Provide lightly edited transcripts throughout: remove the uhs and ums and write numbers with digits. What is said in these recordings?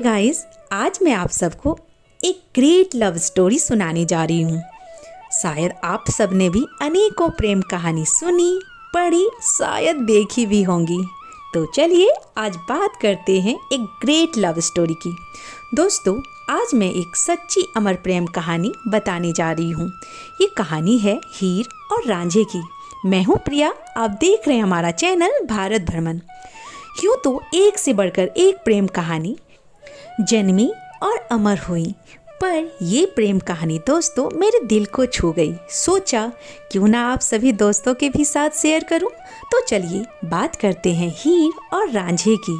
Guys, आज मैं आप सबको एक ग्रेट लव स्टोरी सुनाने जा रही हूँ। शायद आप सबने भी अनेकों प्रेम कहानी सुनी, पढ़ी, शायद देखी भी होंगी। तो चलिए आज बात करते हैं एक ग्रेट लव स्टोरी की। दोस्तों, आज मैं एक सच्ची अमर प्रेम कहानी बताने जा रही हूँ। ये कहानी है हीर और रांझे की। मैं हूँ प्रिया, आप देख रहे हैं हमारा चैनल भारत भ्रमण। यूँ तो एक से बढ़कर एक प्रेम कहानी जन्मी और अमर हुई, पर ये प्रेम कहानी दोस्तों मेरे दिल को छू गई। सोचा क्यों ना आप सभी दोस्तों के भी साथ शेयर करूं। तो चलिए बात करते हैं हीर और रांझे की।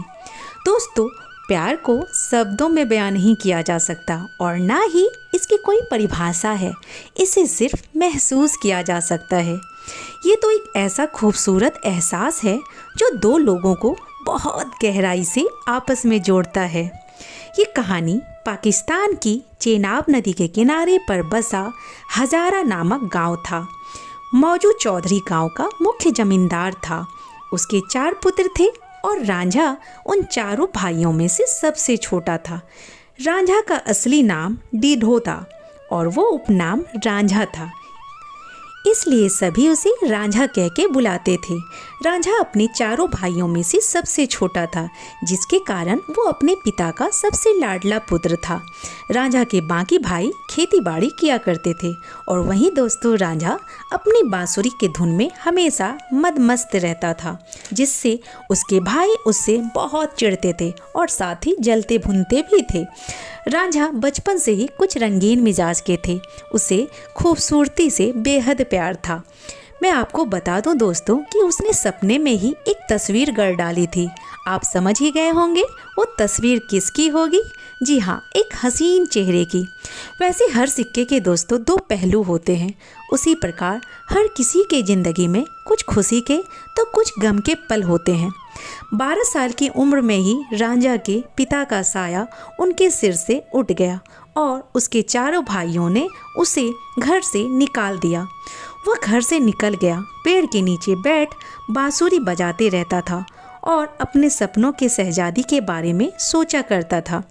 दोस्तों, प्यार को शब्दों में बयान नहीं किया जा सकता और ना ही इसकी कोई परिभाषा है। इसे सिर्फ महसूस किया जा सकता है। ये तो एक ऐसा खूबसूरत एहसास है जो दो लोगों को बहुत गहराई से आपस में जोड़ता है। ये कहानी पाकिस्तान की चेनाब नदी के किनारे पर बसा हजारा नामक गांव था। मौजू चौधरी गांव का मुख्य जमींदार था। उसके 4 पुत्र थे और रांझा उन चारों भाइयों में से सबसे छोटा था। रांझा का असली नाम डीढो था और वो उपनाम रांझा था, इसलिए सभी उसे रांझा कह के बुलाते थे। रांझा अपने चारों भाइयों में से सबसे छोटा था, जिसके कारण वो अपने पिता का सबसे लाडला पुत्र था। रांझा के बाकी भाई खेती बाड़ी किया करते थे और वहीं दोस्तों रांझा अपनी बांसुरी के धुन में हमेशा मदमस्त रहता था, जिससे उसके भाई उससे बहुत चिढ़ते थे और साथ ही जलते भुनते भी थे। रांझा बचपन से ही कुछ रंगीन मिजाज के थे। उसे खूबसूरती से बेहद प्यार था। मैं आपको बता दूं दोस्तों कि उसने सपने में ही एक तस्वीर गढ़ डाली थी। आप समझ ही गए होंगे वो तस्वीर किसकी होगी। जी हाँ, एक हसीन चेहरे की। वैसे हर सिक्के के दोस्तों 2 पहलू होते हैं। उसी प्रकार हर किसी के ज़िंदगी में कुछ खुशी के तो कुछ गम के पल होते हैं। 12 साल की उम्र में ही रांझा के पिता का साया उनके सिर से उठ गया और उसके चारों भाइयों ने उसे घर से निकाल दिया। वह घर से निकल गया, पेड़ के नीचे बैठ बांसुरी बजाते रहता था और अपने सपनों के शहजादी के बारे में सोचा करता था।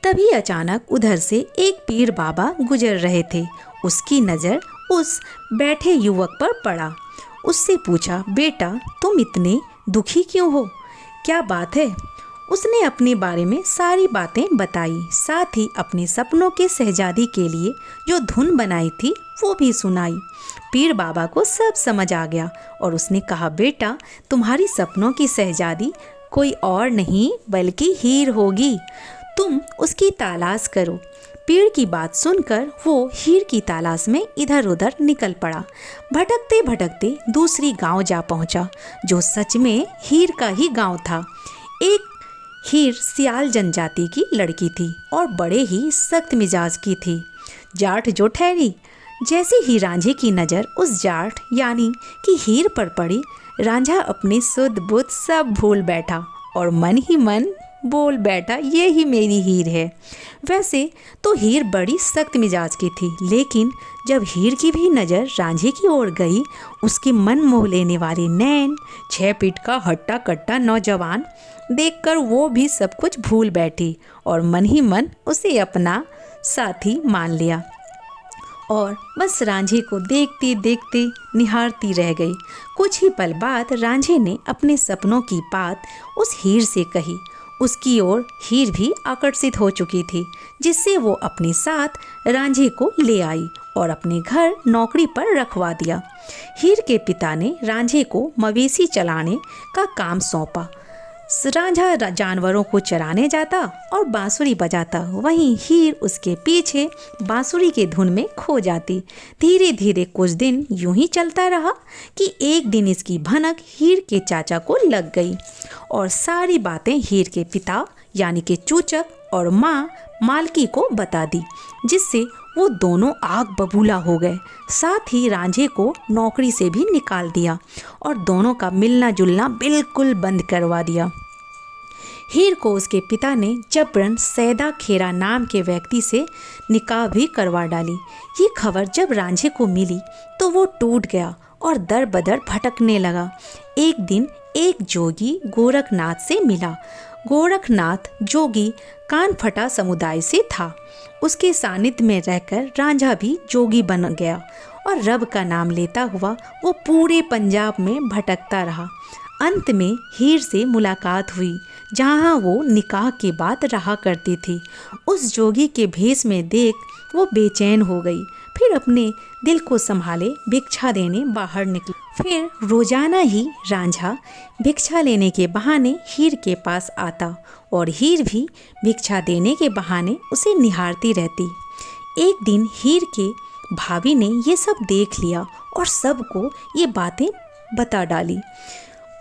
तभी अचानक उधर से एक पीर बाबा गुजर रहे थे। उसकी नज़र उस बैठे युवक पर पड़ा। उससे पूछा, बेटा तुम इतने दुखी क्यों हो, क्या बात है? उसने अपने बारे में सारी बातें बताई, साथ ही अपने सपनों के शहजादी के लिए जो धुन बनाई थी वो भी सुनाई। पीर बाबा को सब समझ आ गया और उसने कहा, बेटा तुम्हारी सपनों की शहजादी कोई और नहीं बल्कि हीर होगी, तुम उसकी तलाश करो। पीर की बात सुनकर वो हीर की तलाश में इधर उधर निकल पड़ा। भटकते भटकते दूसरी गांव जा पहुंचा, जो सच में हीर का ही गांव था। एक हीर सियाल जनजाति की लड़की थी और बड़े ही सख्त मिजाज की थी। जाट जो ठहरी। जैसे ही रांझे की नज़र उस जाट यानी कि हीर पर पड़ी, रांझा अपने सुध बुध सब भूल बैठा और मन ही मन बोल बैठा, ये ही मेरी हीर है। वैसे तो हीर बड़ी सख्त मिजाज की थी, लेकिन जब हीर की भी नज़र रांझे की ओर गई, उसके मन मोह लेने वाले नैन, 6 फीट का हट्टा कट्टा नौजवान देखकर वो भी सब कुछ भूल बैठी और मन ही मन उसे अपना साथी मान लिया और बस रांझे को देखते देखते निहारती रह गई। कुछ ही पल बाद रांझे ने अपने सपनों की बात उस हीर से कही। उसकी ओर हीर भी आकर्षित हो चुकी थी, जिससे वो अपने साथ रांझे को ले आई और अपने घर नौकरी पर रखवा दिया। हीर के पिता ने रांझे को मवेशी चलाने का काम सौंपा। रांझा जानवरों को चराने जाता और बांसुरी बजाता, वहीं हीर उसके पीछे बांसुरी के धुन में खो जाती। धीरे धीरे कुछ दिन यूं ही चलता रहा कि एक दिन इसकी भनक हीर के चाचा को लग गई और सारी बातें हीर के पिता यानी कि चूचक और माँ मालकी को बता दी, जिससे वो दोनों आग बबूला हो गए। साथ ही रांझे को नौकरी से भी निकाल दिया और दोनों का मिलना जुलना बिल्कुल बंद करवा दिया। हीर को उसके पिता ने जबरन सैदा खेरा नाम के व्यक्ति से निकाह भी करवा डाली। ये खबर जब रांझे को मिली तो वो टूट गया और दर बदर भटकने लगा। एक दिन एक जोगी गोरखनाथ से मिला। गोरखनाथ जोगी कानफटा समुदाय से था। उसके सानिध्य में रहकर रांझा भी जोगी बन गया और रब का नाम लेता हुआ वो पूरे पंजाब में भटकता रहा। अंत में हीर से मुलाकात हुई, जहाँ वो निकाह के बाद रहा करती थी। उस जोगी के भेष में देख वो बेचैन हो गई। फिर अपने दिल को संभाले भिक्षा देने बाहर निकली। फिर रोजाना ही रांझा भिक्षा लेने के बहाने हीर के पास आता और हीर भी भिक्षा देने के बहाने उसे निहारती रहती। एक दिन हीर के भाभी ने ये सब देख लिया और सबको ये बातें बता डाली।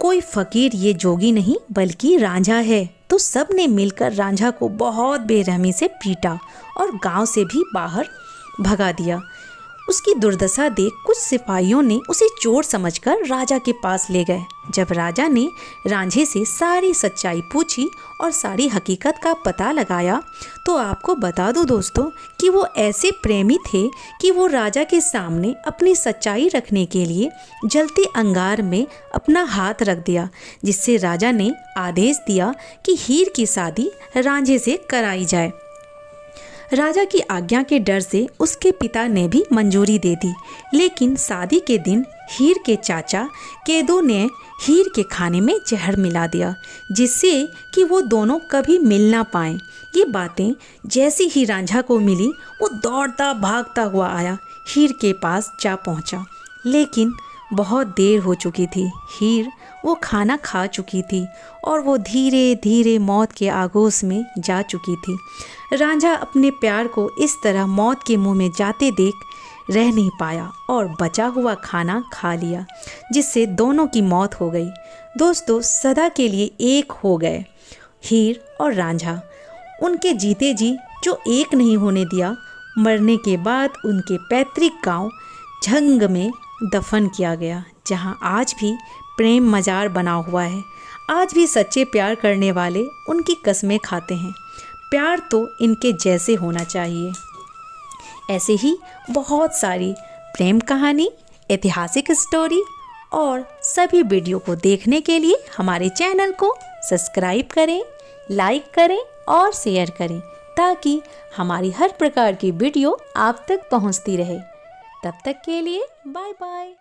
कोई फकीर ये जोगी नहीं बल्कि रांझा है। तो सब ने मिलकर रांझा को बहुत बेरहमी से पीटा और गांव से भी बाहर भगा दिया। उसकी दुर्दशा देख कुछ सिपाहियों ने उसे चोर समझकर राजा के पास ले गए। जब राजा ने रांझे से सारी सच्चाई पूछी और सारी हकीकत का पता लगाया तो आपको बता दूं दोस्तों कि वो ऐसे प्रेमी थे कि वो राजा के सामने अपनी सच्चाई रखने के लिए जलते अंगार में अपना हाथ रख दिया, जिससे राजा ने आदेश दिया कि हीर की शादी रांझे से कराई जाए। राजा की आज्ञा के डर से उसके पिता ने भी मंजूरी दे दी, लेकिन शादी के दिन हीर के चाचा केदो ने हीर के खाने में जहर मिला दिया, जिससे कि वो दोनों कभी मिल ना पाएं। ये बातें जैसी ही रांझा को मिली वो दौड़ता भागता हुआ आया, हीर के पास जा पहुंचा, लेकिन बहुत देर हो चुकी थी। हीर वो खाना खा चुकी थी और वो धीरे धीरे मौत के आगोश में जा चुकी थी। रांझा अपने प्यार को इस तरह मौत के मुंह में जाते देख रह नहीं पाया और बचा हुआ खाना खा लिया, जिससे दोनों की मौत हो गई। दोस्तों, सदा के लिए एक हो गए हीर और रांझा। उनके जीते जी जो एक नहीं होने दिया, मरने के बाद उनके पैतृक गांव झंग में दफन किया गया, जहां आज भी प्रेम मजार बना हुआ है। आज भी सच्चे प्यार करने वाले उनकी कस्में खाते हैं। प्यार तो इनके जैसे होना चाहिए। ऐसे ही बहुत सारी प्रेम कहानी, ऐतिहासिक स्टोरी और सभी वीडियो को देखने के लिए हमारे चैनल को सब्सक्राइब करें, लाइक करें और शेयर करें, ताकि हमारी हर प्रकार की वीडियो आप तक पहुंचती रहे। तब तक के लिए बाय बाय।